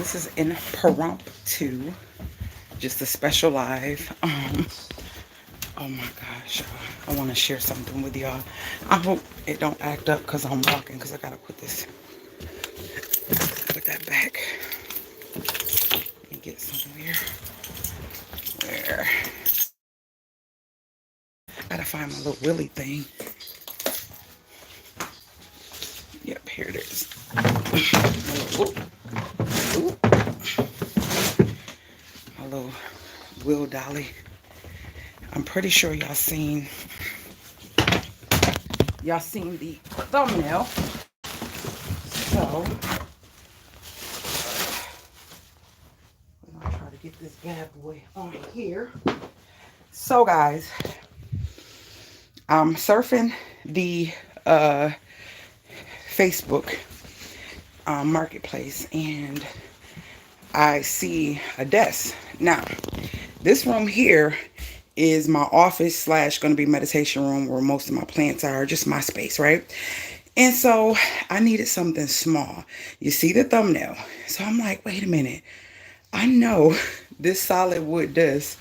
this is impromptu, just a special live. Oh my gosh, I want to share something with y'all. I hope it don't act up because I'm walking, because I gotta put that back and get somewhere where I gotta find my little willy thing. Yep, here it is. Ooh, ooh. My little wheel dolly. I'm pretty sure y'all seen the thumbnail. So we're gonna try to get this bad boy on here. So guys, I'm surfing the Facebook marketplace, and I see a desk. Now, this room here is my office slash going to be meditation room where most of my plants are, just my space, right? And so I needed something small. You see the thumbnail. So I'm like, wait a minute. I know this solid wood desk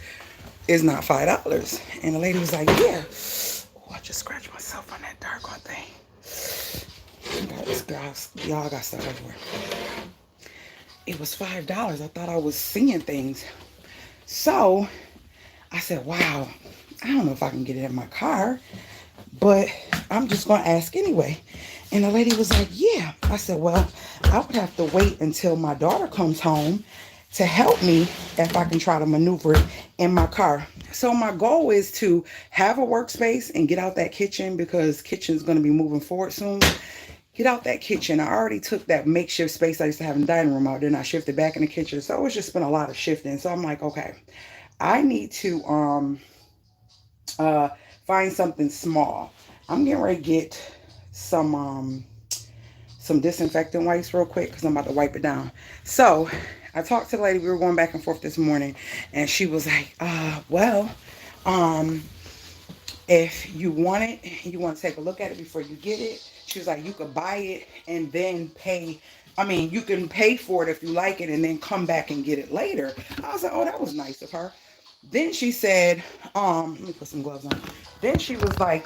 is not $5. And the lady was like, yeah. Oh, I just scratched myself on that doggone thing. Y'all got stuff everywhere. It was $5. I thought I was seeing things. So I said, wow, I don't know if I can get it in my car, but I'm just going to ask anyway. And the lady was like, yeah. I said, well, I would have to wait until my daughter comes home to help me if I can try to maneuver it in my car. So my goal is to have a workspace and get out that kitchen, because kitchen's going to be moving forward soon. Get out that kitchen. I already took that makeshift space I used to have in the dining room out there, and I shifted back in the kitchen. So it's just been a lot of shifting. So I'm like, okay, I need to find something small. I'm getting ready to get some disinfectant wipes real quick, because I'm about to wipe it down. So I talked to the lady. We were going back and forth this morning, and she was like, well, if you want it, you want to take a look at it before you get it. She was like, you could buy it and then pay. I mean, you can pay for it if you like it and then come back and get it later. I was like, oh, that was nice of her. Then she said, let me put some gloves on. Then she was like,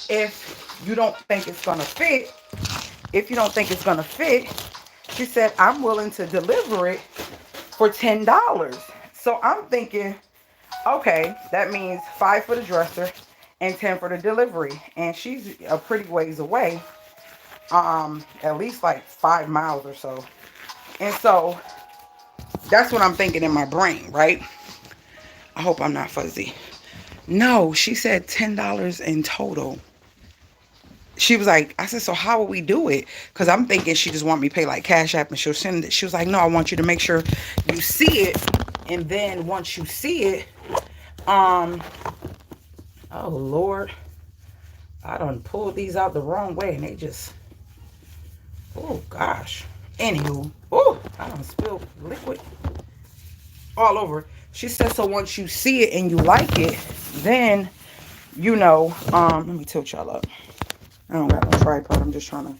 if you don't think it's gonna fit, she said, I'm willing to deliver it for $10. So I'm thinking, okay, that means $5 for the dresser and $10 for the delivery. And she's a pretty ways away, at least like 5 miles or so. And so that's what I'm thinking in my brain, right? I hope I'm not fuzzy. No, she said $10 in total. She was like, I said, so how will we do it? Because I'm thinking she just want me to pay like Cash App and she'll send it. She was like, no, I want you to make sure you see it. And then once you see it, oh Lord, I done pulled these out the wrong way and they just, oh gosh. Anywho, oh, I done spilled liquid all over. She said, so once you see it and you like it, then, you know, let me tilt y'all up. I don't got no tripod. I'm just trying to.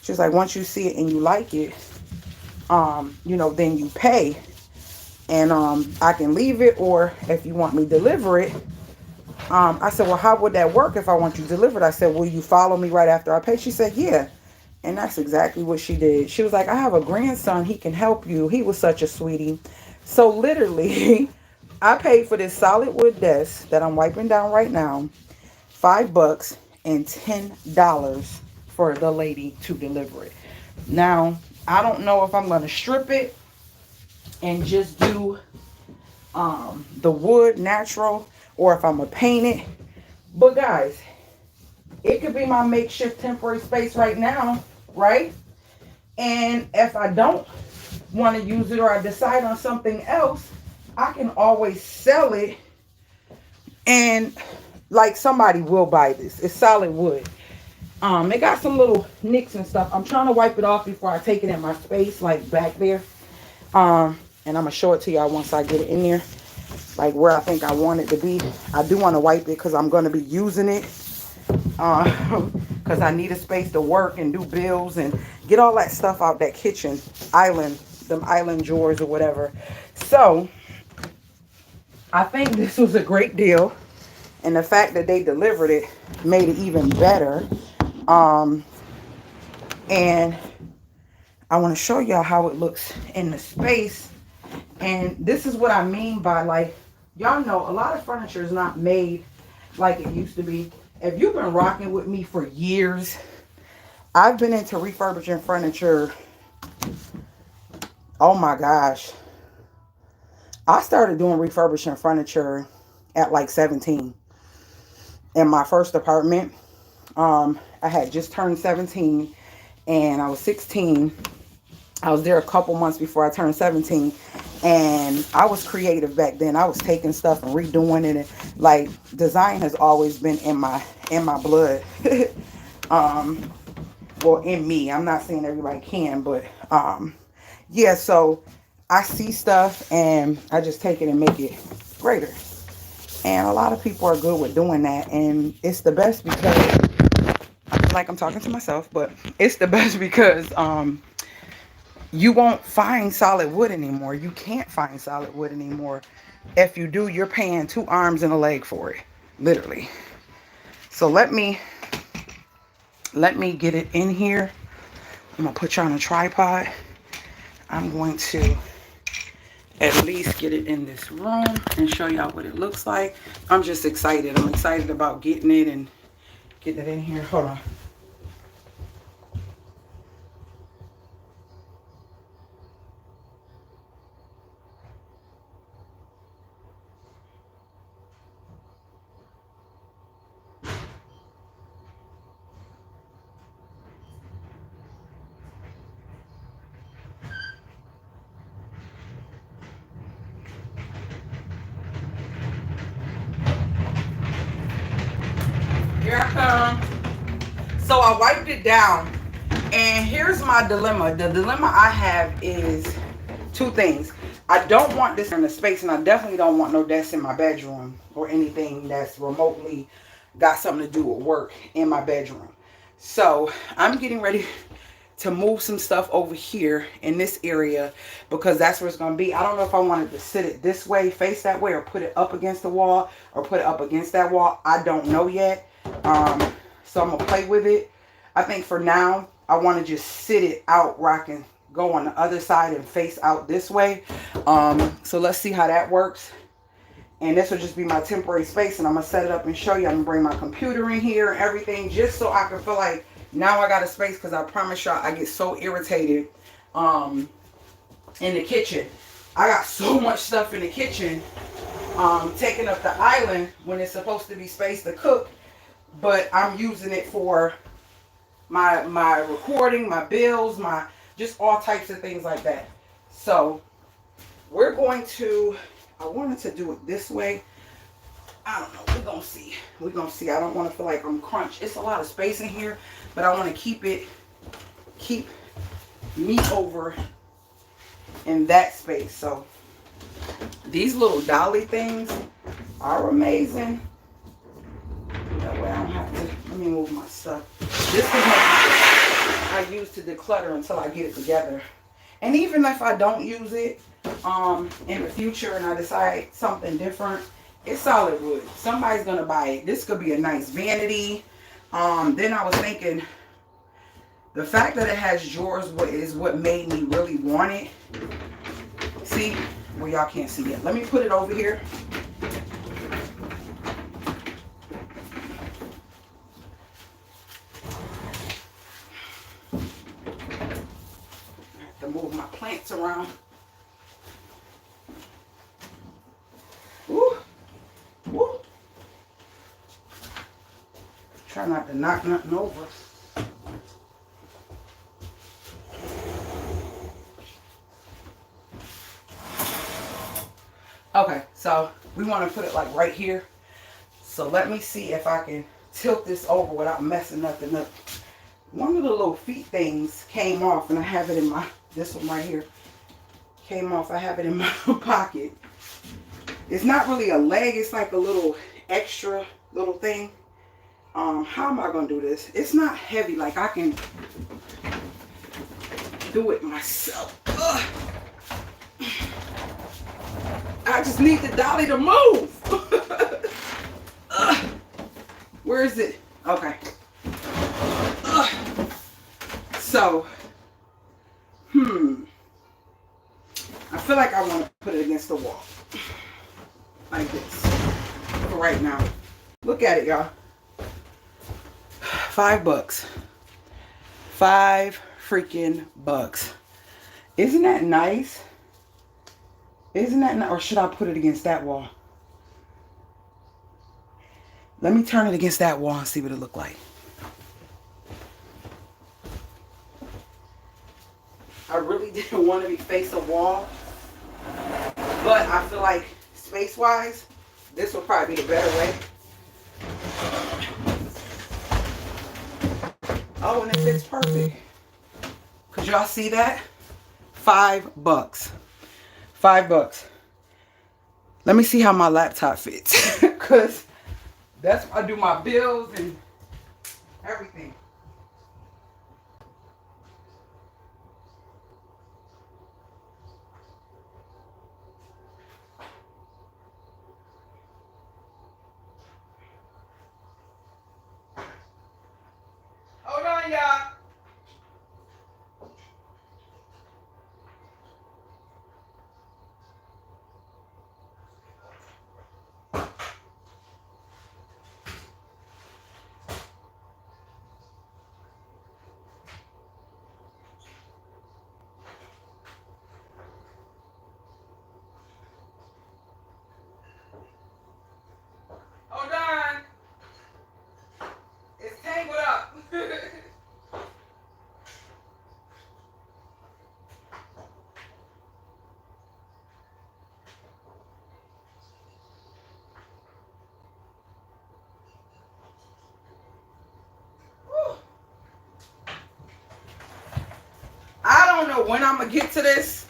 She's like, once you see it and you like it, you know, then you pay. And I can leave it, or if you want me to deliver it. I said, well, how would that work if I want you delivered? I said, will you follow me right after I pay? She said, yeah. And that's exactly what she did. She was like, I have a grandson. He can help you. He was such a sweetie. So literally, I paid for this solid wood desk that I'm wiping down right now, $5 and $10 for the lady to deliver it. Now, I don't know if I'm going to strip it and just do the wood natural, or if I'm going to paint it. But guys, it could be my makeshift temporary space right now, right? And if I don't want to use it, or I decide on something else, I can always sell it, and like somebody will buy this. It's solid wood. It got some little nicks and stuff. I'm trying to wipe it off before I take it in my space, like back there. And I'm gonna show it to y'all once I get it in there, like where I think I want it to be. I do want to wipe it because I'm gonna be using it. because I need a space to work and do bills and get all that stuff out that kitchen island, them island drawers or whatever. So I think this was a great deal, and the fact that they delivered it made it even better. And I want to show y'all how it looks in the space. And this is what I mean by, like, y'all know a lot of furniture is not made like it used to be. If you've been rocking with me for years, I've been into refurbishing furniture. Oh my gosh. I started doing refurbishing furniture at like 17 in my first apartment. I had just turned 17 and I was 16. I was there a couple months before I turned 17, and I was creative back then. I was taking stuff and redoing it, and like design has always been in my blood. Well, in me. I'm not saying everybody can, but yeah, so I see stuff and I just take it and make it greater. And a lot of people are good with doing that, and it's the best because I feel like I'm talking to myself, but it's the best because you won't find solid wood anymore. You can't find solid wood anymore. If you do, you're paying 2 arms and a leg for it, literally. So let me get it in here. I'm gonna put you on a tripod. I'm going to at least get it in this room and show y'all what it looks like. I'm just excited. I'm excited about getting it and getting it in here. Hold on. Here I come. So I wiped it down, and here's my dilemma. The dilemma I have is 2 things. I don't want this in the space, and I definitely don't want no desk in my bedroom or anything that's remotely got something to do with work in my bedroom. So I'm getting ready to move some stuff over here in this area because that's where it's going to be. I don't know if I wanted to sit it this way, face that way, or put it up against the wall or put it up against that wall. I don't know yet. So I'm going to play with it. I think for now, I want to just sit it out where I can go on the other side and face out this way. So let's see how that works. And this will just be my temporary space, and I'm going to set it up and show you. I'm going to bring my computer in here and everything just so I can feel like now I got a space, because I promise y'all I get so irritated in the kitchen. I got so much stuff in the kitchen taking up the island when it's supposed to be space to cook, but I'm using it for my recording, my bills, my just all types of things like that. So we're going to, I wanted to do it this way. I don't know. We're going to see. We're going to see. I don't want to feel like I'm crunched. It's a lot of space in here, but I want to keep me over in that space. So these little dolly things are amazing. That way I don't have to, let me move my stuff. This is what I use to declutter until I get it together. And even if I don't use it in the future and I decide something different, it's solid wood. Somebody's going to buy it. This could be a nice vanity. Then I was thinking, the fact that it has drawers is what made me really want it. See? Well, y'all can't see it. Let me put it over here. I have to move my plants around. Woo! Woo! Try not to knock nothing over. Okay, so we want to put it like right here. So let me see if I can tilt this over without messing nothing up. One of the little feet things came off, and I have it in my, this one right here came off. I have it in my pocket. It's not really a leg, it's like a little extra little thing. How am I gonna do this? It's not heavy, like I can do it myself. Ugh. I just need the dolly to move. Where is it? Okay. So, I feel like I want to put it against the wall. Like this. For right now. Look at it, y'all. $5. 5 freaking bucks. Isn't that nice? Isn't that nice? Or should I put it against that wall? Let me turn it against that wall and see what it look like. I really didn't want to be face a wall, but I feel like space-wise, this will probably be the better way. Oh, and it fits perfect. Could y'all see that? $5. $5. Let me see how my laptop fits, because that's where I do my bills and everything. Hold on, y'all. Hold on. It's tangled up. I don't know when I'm gonna get to this,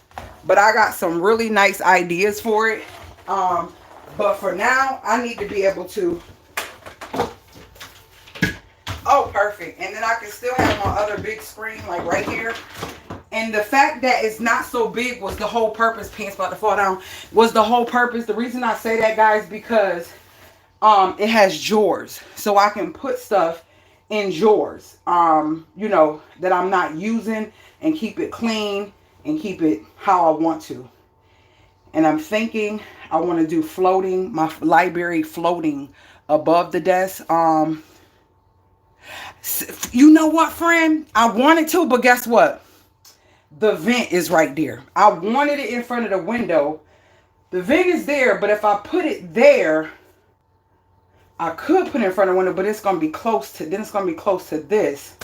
but I got some really nice ideas for it. But for now, I need to be able to. Oh, perfect. And then I can still have my other big screen like right here. And the fact that it's not so big was the whole purpose. Pants about to fall down. Was the whole purpose. The reason I say that, guys, because it has drawers, so I can put stuff in drawers, you know, that I'm not using, and keep it clean and keep it how I want to. And I'm thinking I want to do floating, my library floating above the desk. You know what, friend? I wanted to, but guess what? The vent is right there. I wanted it in front of the window. The vent is there, but if I put it there, I could put it in front of the window, but it's going to be close to, then it's going to be close to this.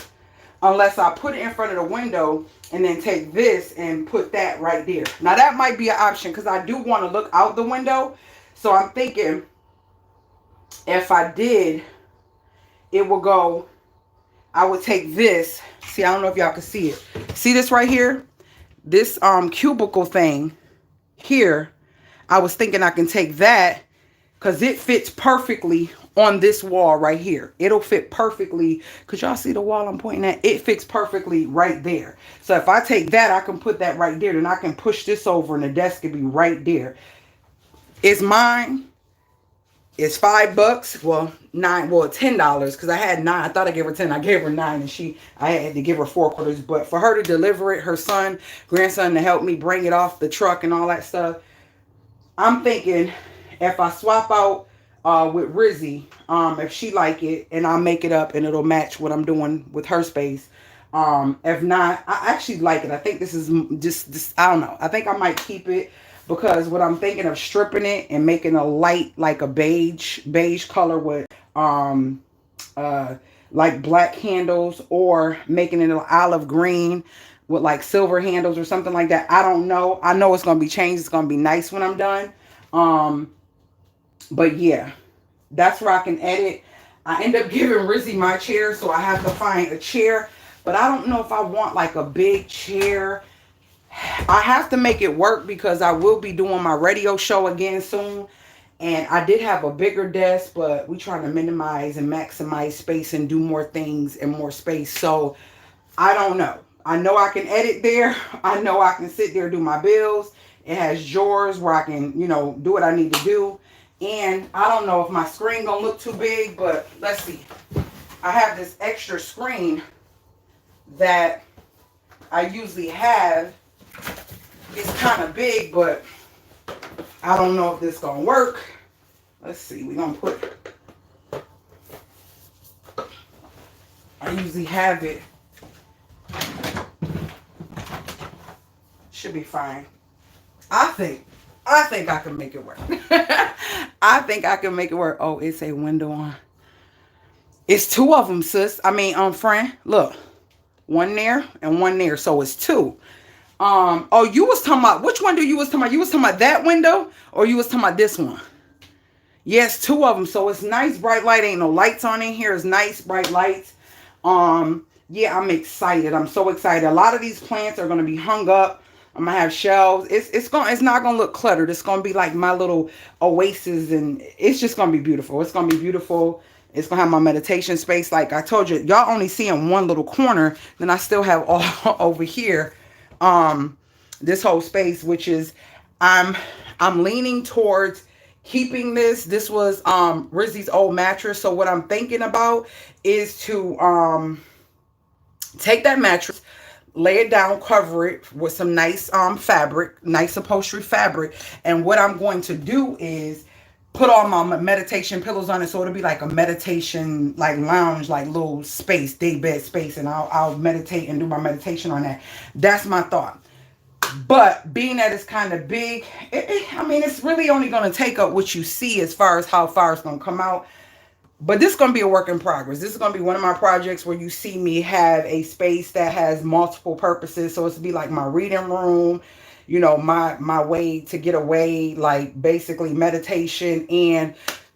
Unless I put it in front of the window and then take this and put that right there. Now that might be an option, because I do want to look out the window. So I'm thinking if I did, it will go, I would take this. See, I don't know if y'all can see it. See this right here? This cubicle thing here. I was thinking I can take that, because it fits perfectly on this wall right here. It'll fit perfectly. Could y'all see the wall I'm pointing at? It fits perfectly right there. So if I take that, I can put that right there. Then I can push this over and the desk can be right there. It's mine. It's $5. Well, $10, because I had 9. I thought I gave her 10. I gave her 9, and I had to give her 4 quarters. But for her to deliver it, her grandson, to help me bring it off the truck and all that stuff, I'm thinking if I swap out with Rizzy, if she like it, and I'll make it up and it'll match what I'm doing with her space. If not, I actually like it. I think this is just this. I don't know. I think I might keep it, because what I'm thinking of stripping it and making a light, like a beige color with like black handles, or making it an olive green with like silver handles or something like that. I don't know. I know it's gonna be changed. It's gonna be nice when I'm done. But yeah, that's where I can edit. I end up giving Rizzy my chair, so I have to find a chair. But I don't know if I want like a big chair. I have to make it work, because I will be doing my radio show again soon. And I did have a bigger desk, but we trying to minimize and maximize space and do more things in more space. So I don't know. I know I can edit there. I know I can sit there, do my bills. It has drawers where I can, you know, do what I need to do. And I don't know if my screen gonna look too big, but let's see. I have this extra screen that I usually have. It's kind of big, but I don't know if this gonna work. Let's see. We're gonna put, I usually have it. Should be fine. I think I can make it work. I think I can make it work. Oh, it's a window on. It's two of them, sis. I mean, friend, look. One there and one there. So it's two. Oh, you was talking about, which window you was talking about? You was talking about that window or you was talking about this one? Yes, two of them. So it's nice, bright light. Ain't no lights on in here. It's nice, bright lights. Yeah, I'm excited. I'm so excited. A lot of these plants are going to be hung up. I'm gonna have shelves. It's not gonna look cluttered. It's gonna be like my little oasis, and it's just gonna be beautiful. It's gonna be beautiful. It's gonna have my meditation space. Like I told you, y'all only see in one little corner. Then I still have all over here. This whole space, which is I'm leaning towards keeping this. This was Rizzy's old mattress. So what I'm thinking about is to take that mattress, lay it down, cover it with some nice fabric, nice upholstery fabric. And what I'm going to do is put all my meditation pillows on it, so it'll be like a meditation, like lounge, like little space, day bed space, and I'll meditate and do my meditation on that. That's my thought. But being that it's kind of big, I mean, it's really only going to take up what you see as far as how far it's going to come out. But this is going to be a work in progress. This is going to be one of my projects where you see me have a space that has multiple purposes. So it's to be like my reading room, you know, my way to get away, like basically meditation and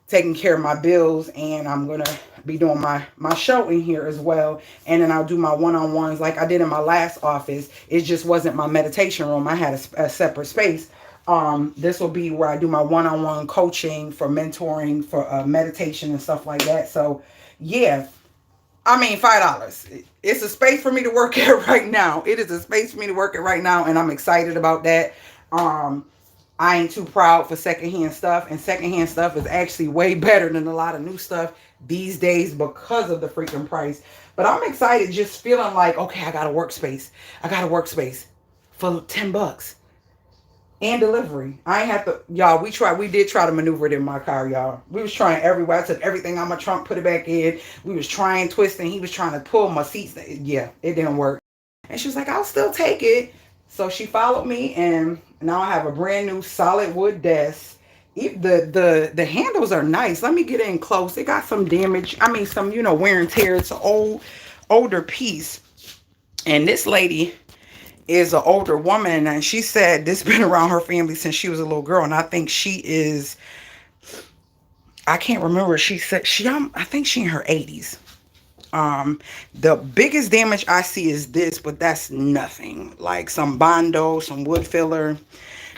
taking care of my bills. And I'm going to be doing my show in here as well. And then I'll do my one-on-ones like I did in my last office. It just wasn't my meditation room. I had a separate space. This will be where I do my one-on-one coaching for mentoring, for meditation and stuff like that. So yeah, I mean, $5. It's a space for me to work at right now. It is a space for me to work at right now, and I'm excited about that. I ain't too proud for secondhand stuff, and secondhand stuff is actually way better than a lot of new stuff these days because of the freaking price. But I'm excited, just feeling like, okay, I got a workspace. I got a workspace for $10. And delivery. I ain't have to, y'all, we did try to maneuver it in my car, y'all. We was trying everywhere. I took everything out my trunk, put it back in. We was trying, twisting. He was trying to pull my seats. Yeah, it didn't work. And she was like, I'll still take it. So she followed me, and now I have a brand new solid wood desk. The handles are nice. Let me get in close. It got some damage. I mean, some, you know, wear and tear. It's an older piece. And this lady is an older woman, and she said this been around her family since she was a little girl, and I think she is, I can't remember, she said I think she in her 80s. The biggest damage I see is this, but that's nothing. Like some Bondo, some wood filler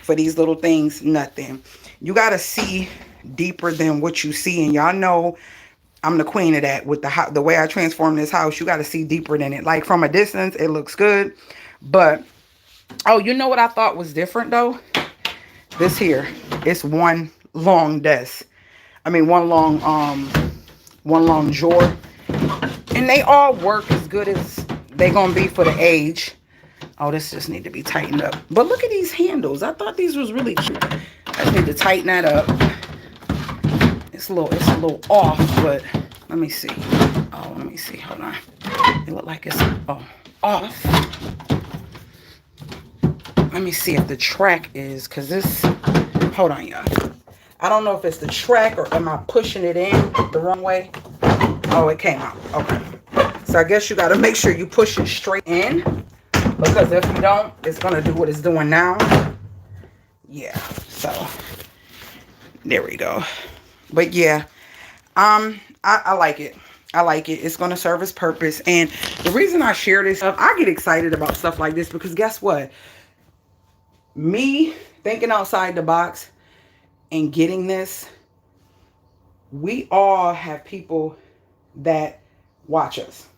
for these little things, nothing. You gotta see deeper than what you see, and y'all know I'm the queen of that with the way I transform this house. You gotta see deeper than it. Like from a distance, it looks good. But, oh, you know what I thought was different, though? This here. It's one long desk. I mean, one long drawer. And they all work as good as they gonna be for the age. Oh, this just need to be tightened up. But look at these handles. I thought these was really cute. I just need to tighten that up. It's a little off, but let me see. Oh, let me see. Hold on. It look like it's off. Let me see if the track is, because this, hold on, y'all. I don't know if it's the track or am I pushing it in the wrong way? Oh, it came out. Okay. So I guess you got to make sure you push it straight in, because if you don't, it's going to do what it's doing now. Yeah. So there we go. But yeah, I like it. I like it. It's going to serve its purpose. And the reason I share this stuff, I get excited about stuff like this because guess what? Me thinking outside the box and getting this we all have people that watch us,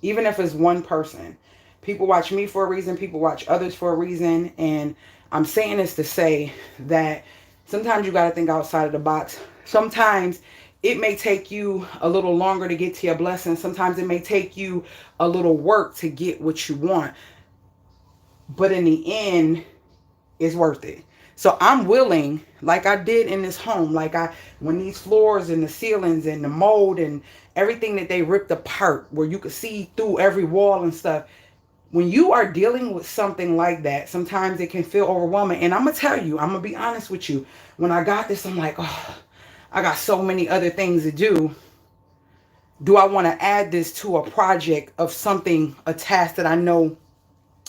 even if it's one person. People watch me for a reason, people watch others for a reason. And I'm saying this to say that sometimes you got to think outside of the box. Sometimes it may take you a little longer to get to your blessing. Sometimes it may take you a little work to get what you want. But in the end, it's worth it. So I'm willing, like I did in this home, when these floors and the ceilings and the mold and everything that they ripped apart, where you could see through every wall and stuff. When you are dealing with something like that, sometimes it can feel overwhelming. And I'm going to tell you, I'm going to be honest with you. When I got this, I'm like, oh, I got so many other things to do. Do I want to add this to a project of something, a task that I know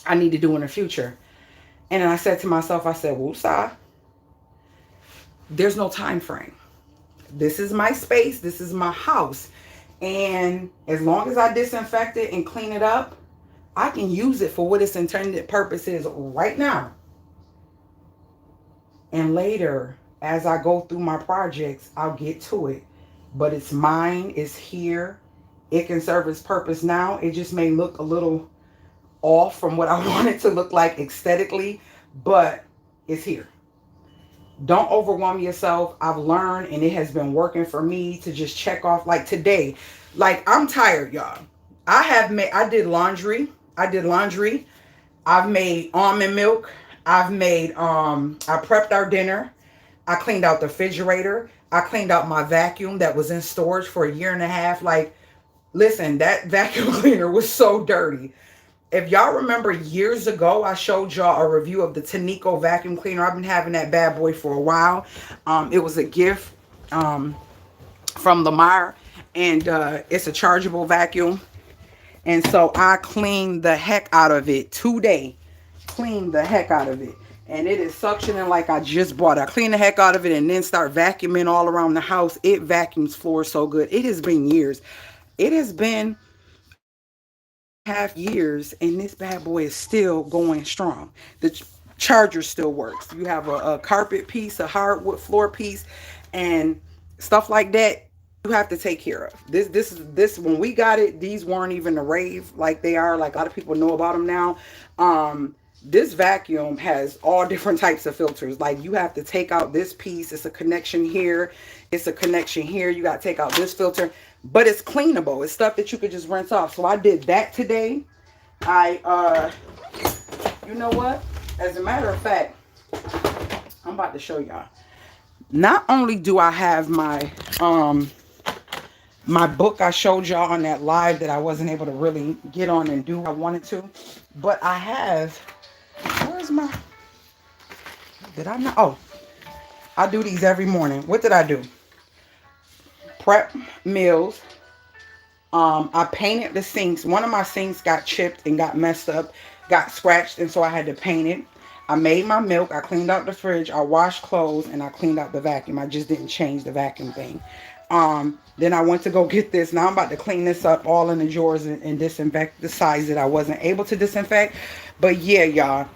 I need to do in the future? And then I said to myself, I said, woosah, there's no time frame. This is my space. This is my house. And as long as I disinfect it and clean it up, I can use it for what its intended purpose is right now. And later, as I go through my projects, I'll get to it. But it's mine. It's here. It can serve its purpose now. It just may look a little off from what I want it to look like aesthetically, but it's here. Don't overwhelm yourself. I've learned, and it has been working for me, to just check off. Like today, like I'm tired, y'all. I did laundry. I've made almond milk. I prepped our dinner. I cleaned out the refrigerator. I cleaned out my vacuum that was in storage for a year and a half. Like, listen, that vacuum cleaner was so dirty. If y'all remember years ago, I showed y'all a review of the Tanico vacuum cleaner. I've been having that bad boy for a while. It was a gift from Lamar, and it's a chargeable vacuum. And so I cleaned the heck out of it today. Cleaned the heck out of it. And it is suctioning like I just bought it. I clean the heck out of it and then start vacuuming all around the house. It vacuums floors so good. It has been years. It has been half years, and this bad boy is still going strong. The charger still works. You have a carpet piece, a hardwood floor piece, and stuff like that. You have to take care of this. When we got it, these weren't even a rave like they are. Like a lot of people know about them now. This vacuum has all different types of filters. Like you have to take out this piece. It's a connection here. It's a connection here. You got to take out this filter. But it's cleanable. It's stuff that you could just rinse off. So I did that today. You know what? As a matter of fact, I'm about to show y'all. Not only do I have my book I showed y'all on that live that I wasn't able to really get on and do what I wanted to, but I have, where's my, did I not? Oh, I do these every morning. What did I do? Prep meals. I painted the sinks. One of my sinks got chipped and got messed up, got scratched, and so I had to paint it. I made my milk. I cleaned out the fridge. I washed clothes, and I cleaned out the vacuum. I just didn't change the vacuum thing. Then I went to go get this. Now I'm about to clean this up all in the drawers and disinfect the sides that I wasn't able to disinfect. But yeah, y'all,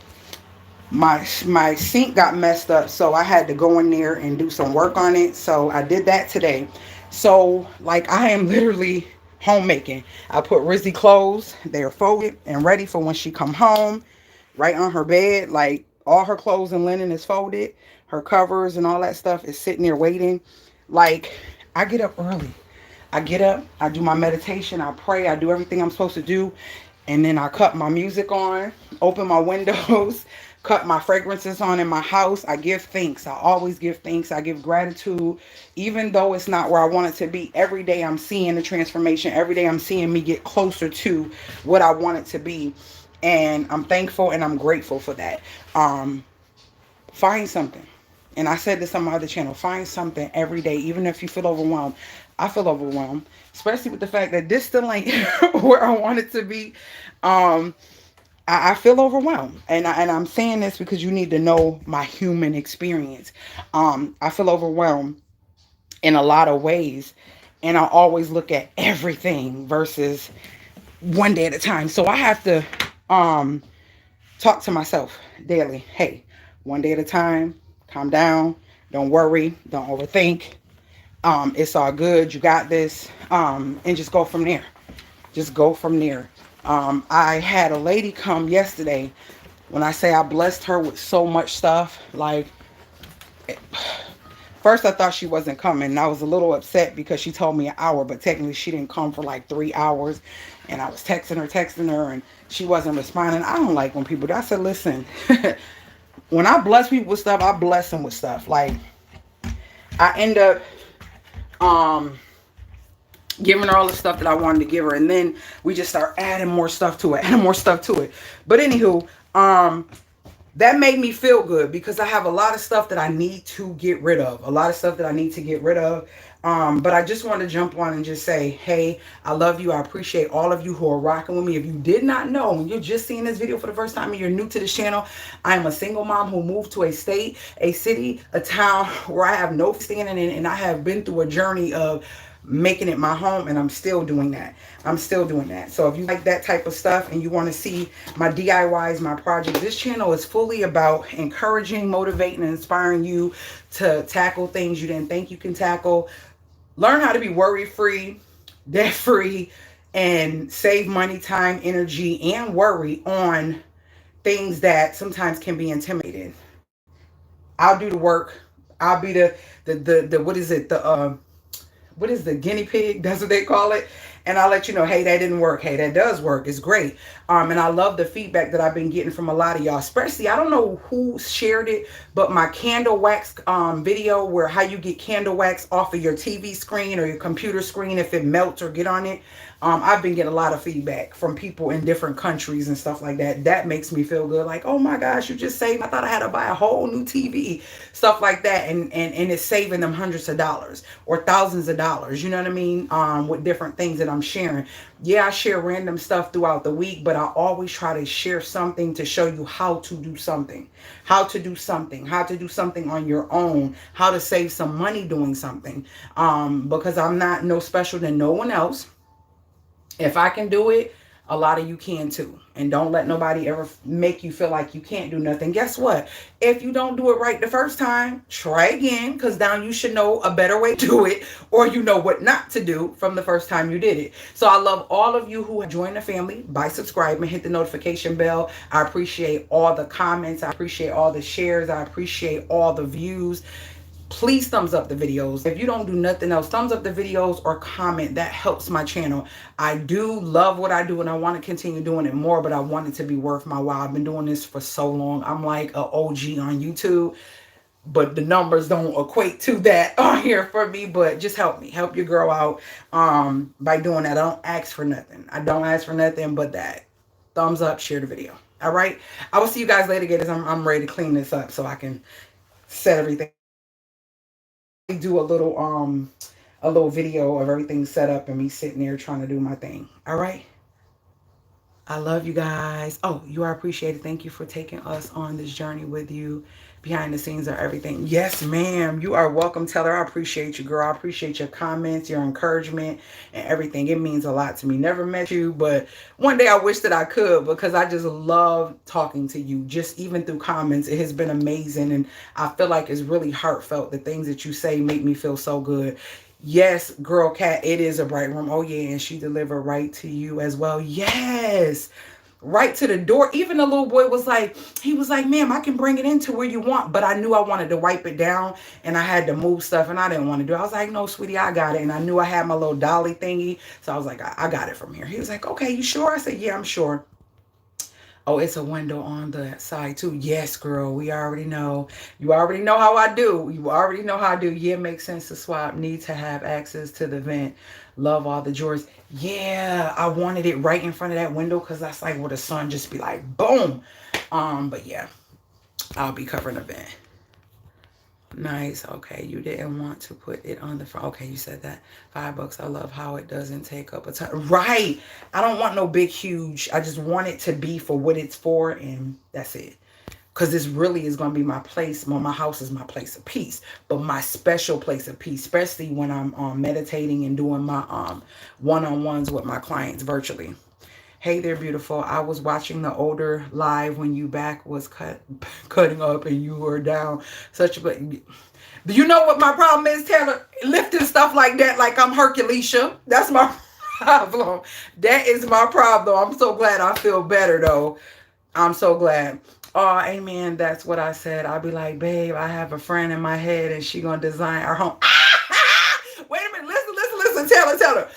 my sink got messed up, so I had to go in there and do some work on it. So I did that today. So like I am literally homemaking. I put Rizzy clothes. They're folded and ready for when she come home. Right on her bed. Like all her clothes and linen is folded. Her covers and all that stuff is sitting there waiting. Like I get up early. I get up. I do my meditation. I pray. I do everything I'm supposed to do. And then I cut my music on. Open my windows. Cut my fragrances on in my house. I give thanks. I always give thanks. I give gratitude. Even though it's not where I want it to be, every day I'm seeing the transformation. Every day I'm seeing me get closer to what I want it to be. And I'm thankful and I'm grateful for that. Find something. And I said this on my other channel. Find something every day, even if you feel overwhelmed. I feel overwhelmed, especially with the fact that this still ain't where I want it to be. I feel overwhelmed, and I'm saying this because you need to know my human experience. I feel overwhelmed in a lot of ways, and I always look at everything versus one day at a time. So I have to talk to myself daily. Hey, one day at a time. Calm down. Don't worry. Don't overthink. It's all good. You got this. And just go from there. Just go from there. I had a lady come yesterday. When I say I blessed her with so much stuff, like, first I thought she wasn't coming. And I was a little upset because she told me an hour, but technically she didn't come for like 3 hours. And I was texting her, and she wasn't responding. I don't like when people do. I said, listen, when I bless people with stuff, I bless them with stuff. Like, I end up um giving her all the stuff that I wanted to give her, and then we just start adding more stuff to it, adding more stuff to it. But anywho, that made me feel good because I have a lot of stuff that I need to get rid of. A lot of stuff that I need to get rid of. But I just want to jump on and just say, hey, I love you. I appreciate all of you who are rocking with me. If you did not know, when you're just seeing this video for the first time and you're new to this channel, I am a single mom who moved to a state, a city, a town where I have no standing in, and I have been through a journey of making it my home, and I'm still doing that. I'm still doing that. So if you like that type of stuff and you want to see my DIYs, my projects, this channel is fully about encouraging, motivating, and inspiring you to tackle things you didn't think you can tackle. Learn how to be worry-free, debt-free, and save money, time, energy, and worry on things that sometimes can be intimidating. I'll do the work. I'll be the what is it? What is the guinea pig? That's what they call it. And I'll let you know, hey, that didn't work. Hey, that does work. It's great. And I love the feedback that I've been getting from a lot of y'all, especially, I don't know who shared it, but my candle wax video, where how you get candle wax off of your TV screen or your computer screen if it melts or get on it. I've been getting a lot of feedback from people in different countries and stuff like that. That makes me feel good. Like, oh my gosh, you just saved. I thought I had to buy a whole new TV. Stuff like that. And it's saving them hundreds of dollars or thousands of dollars. You know what I mean? With different things that I'm sharing. Yeah, I share random stuff throughout the week, but I always try to share something to show you how to do something. How to do something. How to do something on your own. How to save some money doing something. Because I'm not no special than no one else. If I can do it, a lot of you can too. And don't let nobody ever make you feel like you can't do nothing. Guess what? If you don't do it right the first time, try again, because now you should know a better way to do it, or you know what not to do from the first time you did it. So I love all of you who have joined the family by subscribing, hit the notification bell. I appreciate all the comments. I appreciate all the shares. I appreciate all the views. Please thumbs up the videos. If you don't do nothing else, thumbs up the videos or comment. That helps my channel. I do love what I do, and I want to continue doing it more, but I want it to be worth my while. I've been doing this for so long. I'm like an OG on YouTube, but the numbers don't equate to that on here for me. But just help me. Help your girl out by doing that. I don't ask for nothing. I don't ask for nothing but that. Thumbs up, share the video. All right? I will see you guys later, guys. I'm ready to clean this up so I can set everything. Do a little video of everything set up and me sitting there trying to do my thing. All right, I love you guys. Oh, you are appreciated. Thank you for taking us on this journey with you. Behind the scenes are everything. Yes, ma'am. You are welcome, Teller. I appreciate you, girl. I appreciate your comments, your encouragement, and everything. It means a lot to me. Never met you, but one day I wish that I could, because I just love talking to you. Just even through comments, it has been amazing, and I feel like it's really heartfelt. The things that you say make me feel so good. Yes, girl cat, it is a bright room. Oh yeah, and she delivered right to you as well. Yes, right to the door. Even the little boy was like, he was like, ma'am, I can bring it into where you want, but I knew I wanted to wipe it down and I had to move stuff and I didn't want to do it. I was like, no, sweetie, I got it. And I knew I had my little dolly thingy, so I was like, I got it from here. He was like, okay, you sure? I said, yeah, I'm sure. Oh, it's a window on the side too. Yes, girl, we already know. You already know how I do. You already know how I do. Yeah, it makes sense to swap. Need to have access to the vent. Love all the drawers. Yeah, I wanted it right in front of that window because that's like where the sun just be like, boom. But yeah, I'll be covering the vent. Nice. Okay, you didn't want to put it on the front. Okay, you said that. $5. I love how it doesn't take up a ton. Right. I don't want no big, huge. I just want it to be for what it's for, and that's it. Because this really is going to be my place. Well, my house is my place of peace, but my special place of peace, especially when I'm meditating and doing my one-on-ones with my clients virtually. Hey there, beautiful. I was watching the older live when you back was cutting up and you were down. Such a Do you know what my problem is, Taylor? Lifting stuff like that, like I'm Herculesia. That's my problem. That is my problem. I'm so glad I feel better though. I'm so glad. Oh, amen. That's what I said. I'll be like, babe, I have a friend in my head and she gonna design our home. Wait a minute. Listen. Taylor.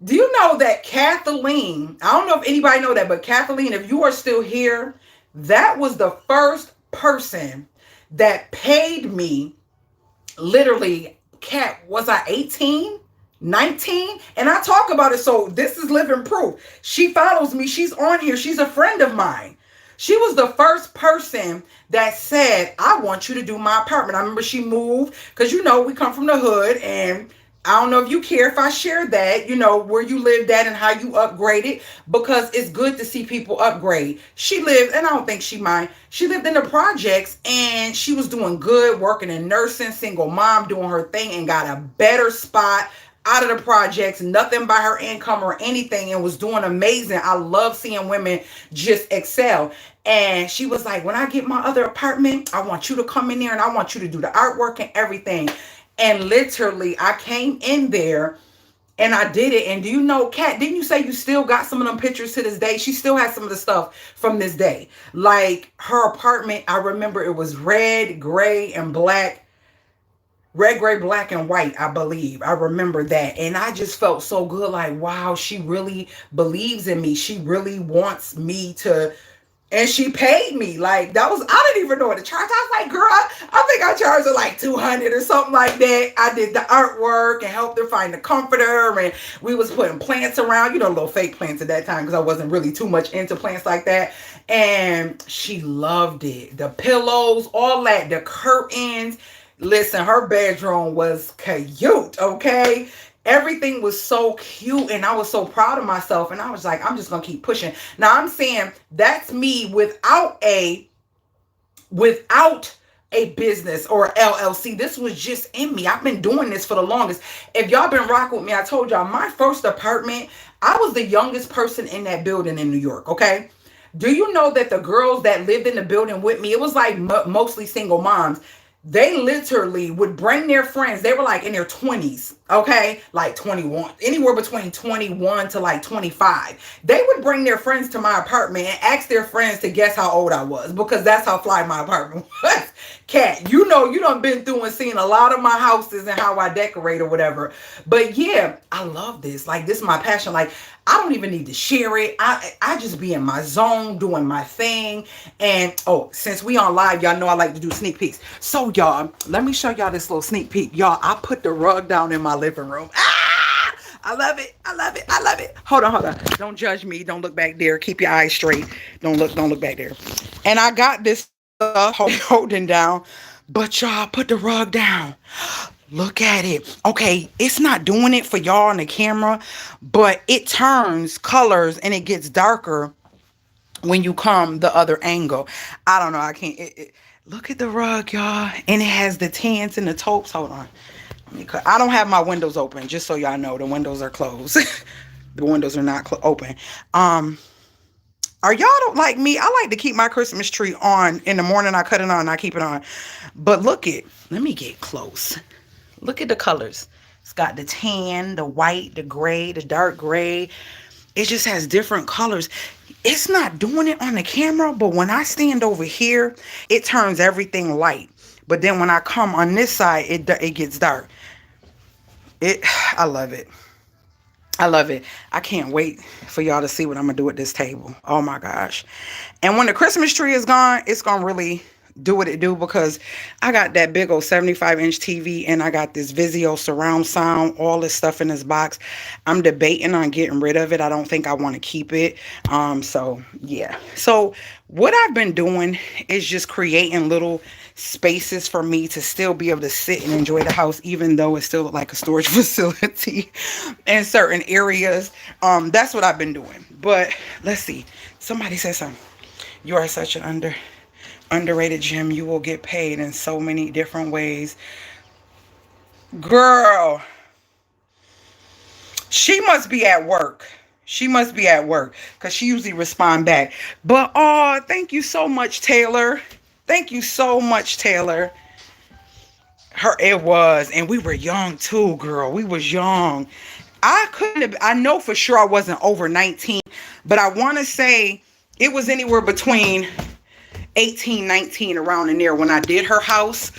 Do you know that Kathleen, I don't know if anybody know that, but Kathleen, if you are still here, that was the first person that paid me. Literally, Kat, was I 18? 19? And I talk about it, so this is living proof. She follows me. She's on here. She's a friend of mine. She was the first person that said, I want you to do my apartment. I remember she moved, because you know, we come from the hood, and I don't know if you care if I share that, you know, where you lived at and how you upgraded, because it's good to see people upgrade. She lived, and I don't think she mind, she lived in the projects and she was doing good, working in nursing, single mom, doing her thing, and got a better spot out of the projects, nothing by her income or anything, and was doing amazing. I love seeing women just excel. And she was like, when I get my other apartment, I want you to come in there and I want you to do the artwork and everything. And literally, I came in there and I did it. And do you know, Kat, didn't you say you still got some of them pictures to this day? She still has some of the stuff from this day. Like her apartment, I remember it was red, gray, and black. Red, gray, black, and white, I believe. I remember that. And I just felt so good. Like, wow, she really believes in me. She really wants me to. And she paid me. Like, that was, I didn't even know what to charge. I was like, girl, I think I charged her like 200 or something like that. I did the artwork and helped her find the comforter. And we was putting plants around, you know, little fake plants at that time, because I wasn't really too much into plants like that. And she loved it. The pillows, all that, the curtains. Listen, her bedroom was cute, okay? Everything was so cute, and I was so proud of myself, and I was like, I'm just gonna keep pushing. Now I'm saying that's me without a business or LLC. This was just in me. I've been doing this for the longest. If y'all been rocking with me, I told y'all my first apartment, I was the youngest person in that building in New York, okay? Do you know that the girls that lived in the building with me, it was like mostly single moms. They literally would bring their friends. They were like in their 20s, okay? Like 21, anywhere between 21 to like 25. They would bring their friends to my apartment and ask their friends to guess how old I was, because that's how fly my apartment was. Kat, you know, you done been through and seen a lot of my houses and how I decorate or whatever. But yeah, I love this. Like, this is my passion. Like, I don't even need to share it. I just be in my zone doing my thing. And oh, since we on live, y'all know I like to do sneak peeks. So y'all, let me show y'all this little sneak peek. Y'all, I put the rug down in my living room. Ah! I love it. I love it. I love it. Hold on. Don't judge me. Don't look back there. Keep your eyes straight. Don't look back there. And I got this holding down, but y'all, put the rug down. Look at it. Okay, it's not doing it for y'all on the camera, but it turns colors and it gets darker when you come the other angle. I don't know. I can't. Look at the rug, y'all. And it has the tans and the taupes. Hold on. I don't have my windows open, just so y'all know. The windows are closed. The windows are not open. Are y'all don't like me? I like to keep my Christmas tree on in the morning. I cut it on and I keep it on. But look it. Let me get close. Look at the colors. It's got the tan, the white, the gray, the dark gray. It just has different colors. It's not doing it on the camera, but when I stand over here, it turns everything light. But then when I come on this side, it gets dark. I love it. I love it. I can't wait for y'all to see what I'm going to do at this table. Oh my gosh. And when the Christmas tree is gone, it's going to really do what it do, because I got that big old 75-inch TV and I got this Vizio surround sound, all this stuff in this box. I'm debating on getting rid of it. I don't think I want to keep it. So yeah. So what I've been doing is just creating little spaces for me to still be able to sit and enjoy the house, even though it's still like a storage facility in certain areas. That's what I've been doing. But let's see. Somebody said something. You are such an underrated gem. You will get paid in so many different ways. Girl, she must be at work. She must be at work, because she usually respond back. But thank you so much, Taylor. Thank you so much, Taylor. It was, and we were young too, girl. We was young. I couldn't have, I know for sure I wasn't over 19, but I want to say it was anywhere between 18, 19, around in there when I did her house.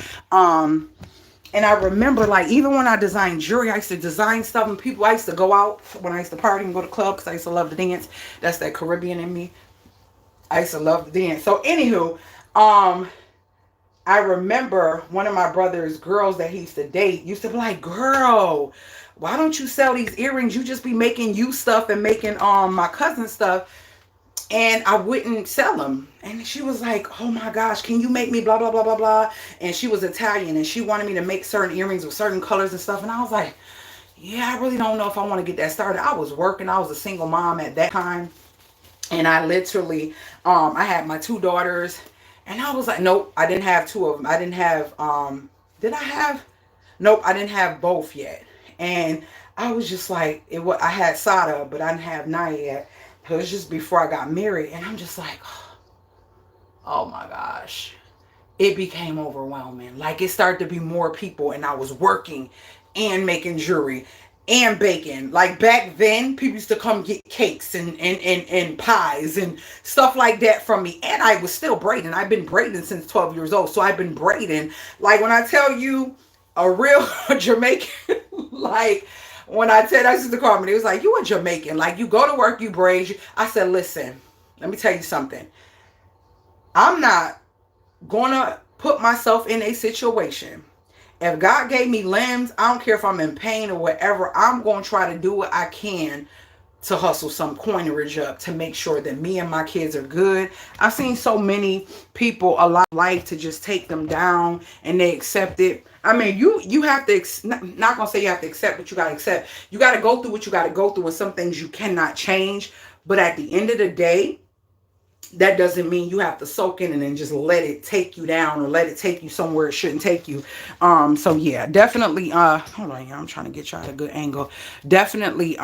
And I remember, like, even when I designed jewelry, I used to design stuff, and people, I used to go out when I used to party and go to clubs because I used to love to dance. That's that Caribbean in me. I used to love to dance. So, anywho, I remember one of my brother's girls that he used to date used to be like, girl, why don't you sell these earrings? You just be making you stuff and making my cousin stuff. And I wouldn't sell them. And she was like, oh my gosh, can you make me blah, blah, blah, blah, blah. And she was Italian and she wanted me to make certain earrings with certain colors and stuff. And I was like, yeah, I really don't know if I want to get that started. I was working. I was a single mom at that time. And I literally, I had my 2 daughters. And I was like, nope, I didn't have 2 of them. I didn't have, did I have? Nope, I didn't have both yet. And I was just like, I had Sada, but I didn't have Naya yet. It was just before I got married. And I'm just like, oh my gosh. It became overwhelming. Like, it started to be more people, and I was working and making jewelry and baking. Like, back then, people used to come get cakes and pies and stuff like that from me. And I was still braiding. I've been braiding since 12 years old. So I've been braiding. Like, when I tell you a real Jamaican, like, when I said, I used to call me, it was like, you a Jamaican. Like, you go to work, you braid. I said, listen, let me tell you something. I'm not going to put myself in a situation. If God gave me limbs, I don't care if I'm in pain or whatever, I'm going to try to do what I can to hustle some coinage up to make sure that me and my kids are good. I've seen so many people allow life to just take them down and they accept it. I mean, you have to, not going to say you have to accept what you got to accept. You got to go through what you got to go through, and some things you cannot change. But at the end of the day, that doesn't mean you have to soak in it and just let it take you down or let it take you somewhere it shouldn't take you. So yeah, definitely, hold on, I'm trying to get y'all at a good angle. Definitely,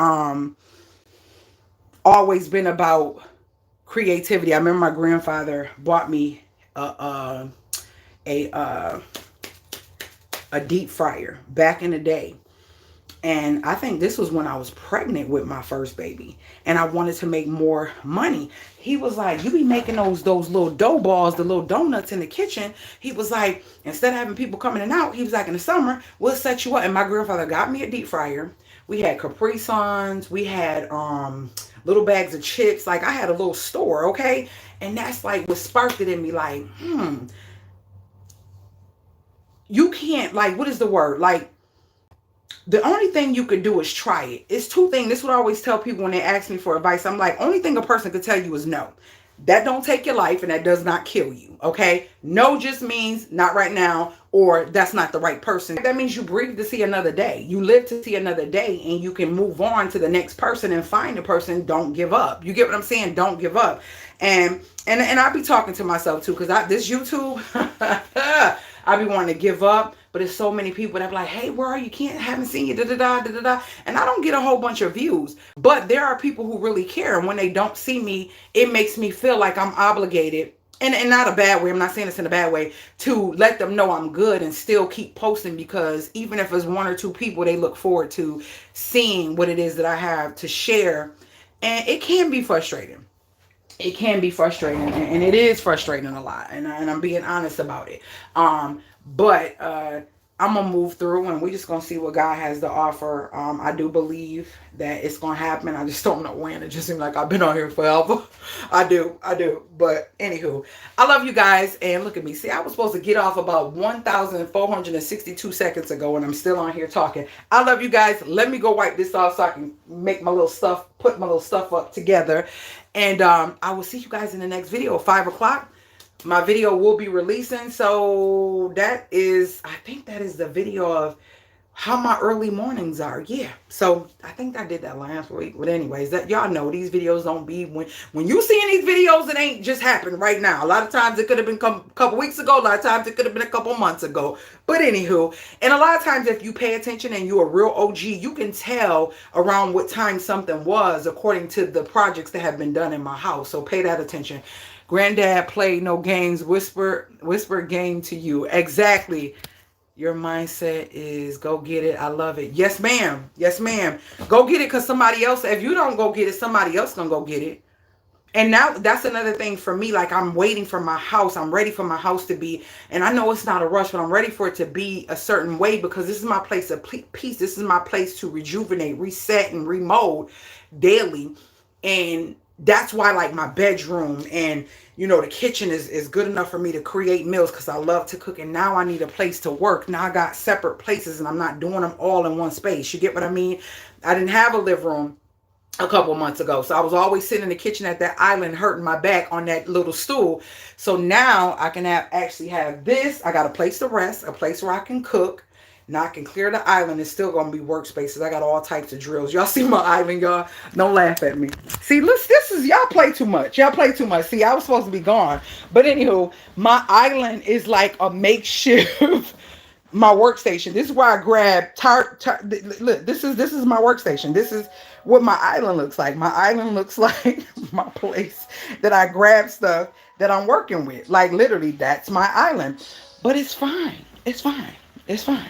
always been about creativity. I remember my grandfather bought me a deep fryer back in the day. And I think this was when I was pregnant with my first baby. And I wanted to make more money. He was like, you be making those little dough balls, the little donuts in the kitchen. He was like, instead of having people coming in and out, he was like, in the summer, we'll set you up. And my grandfather got me a deep fryer. We had Capri Suns. We had little bags of chips. Like, I had a little store, okay? And that's like what sparked it in me, like, you can't, like, what is the word? Like, the only thing you could do is try it. It's 2 things. This is what I always tell people when they ask me for advice. I'm like, only thing a person could tell you is no. That don't take your life, and that does not kill you, okay? No just means not right now, or that's not the right person. That means you breathe to see another day. You live to see another day, and you can move on to the next person and find the person. Don't give up. You get what I'm saying? Don't give up. And I be talking to myself too, because this YouTube, I be wanting to give up. But there's so many people that be like, hey, where are you? Haven't seen you, da-da-da, da-da-da. And I don't get a whole bunch of views. But there are people who really care. And when they don't see me, it makes me feel like I'm obligated, and not a bad way, I'm not saying this in a bad way, to let them know I'm good and still keep posting, because even if it's 1 or 2 people, they look forward to seeing what it is that I have to share. And it can be frustrating. It can be frustrating, and it is frustrating a lot. And I'm being honest about it. But I'm going to move through, and we're just going to see what God has to offer. I do believe that it's going to happen. I just don't know when. It just seems like I've been on here forever. I do. But anywho, I love you guys. And look at me. See, I was supposed to get off about 1,462 seconds ago, and I'm still on here talking. I love you guys. Let me go wipe this off so I can make my little stuff, put my little stuff up together. And I will see you guys in the next video, 5 o'clock. My video will be releasing. So that is, I think that is the video of how my early mornings are. Yeah. So I think I did that last week. But anyways, that y'all know these videos don't be, when you seeing these videos, it ain't just happened right now. A lot of times it could have been a couple weeks ago. A lot of times it could have been a couple months ago. But anywho, and a lot of times if you pay attention and you're a real OG, you can tell around what time something was according to the projects that have been done in my house. So pay that attention. Granddad played no games, whisper game to you. Exactly. Your mindset is go get it. I love it. Yes, ma'am. Yes, ma'am. Go get it because somebody else, if you don't go get it, somebody else gonna go get it. And now that's another thing for me. Like, I'm waiting for my house. I'm ready for my house to be, and I know it's not a rush, but I'm ready for it to be a certain way because this is my place of peace. This is my place to rejuvenate, reset, and remold daily. And that's why, like, my bedroom and, you know, the kitchen is good enough for me to create meals because I love to cook. And now I need a place to work. Now I got separate places and I'm not doing them all in one space. You get what I mean? I didn't have a living room a couple months ago. So I was always sitting in the kitchen at that island hurting my back on that little stool. So now I can actually have this. I got a place to rest, a place where I can cook. Now I can clear the island. It's still going to be workspaces. I got all types of drills. Y'all see my island, y'all? Don't laugh at me. See, look, this is, y'all play too much. Y'all play too much. See, I was supposed to be gone. But anywho, my island is like a makeshift my workstation. This is where I grab look, this is my workstation. This is what my island looks like. My island looks like my place that I grab stuff that I'm working with. Like, literally, that's my island. But it's fine. It's fine. It's fine.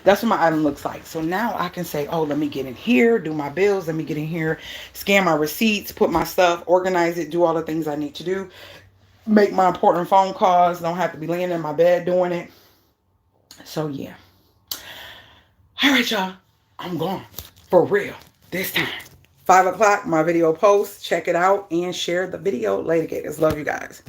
That's what my island looks like. So now I can say, oh, let me get in here, do my bills, let me get in here, scan my receipts, put my stuff, organize it, do all the things I need to do, make my important phone calls, don't have to be laying in my bed doing it. So yeah. All right, y'all. I'm gone. For real. This time. 5 o'clock, my video post. Check it out and share the video. Later, gators. Love you guys.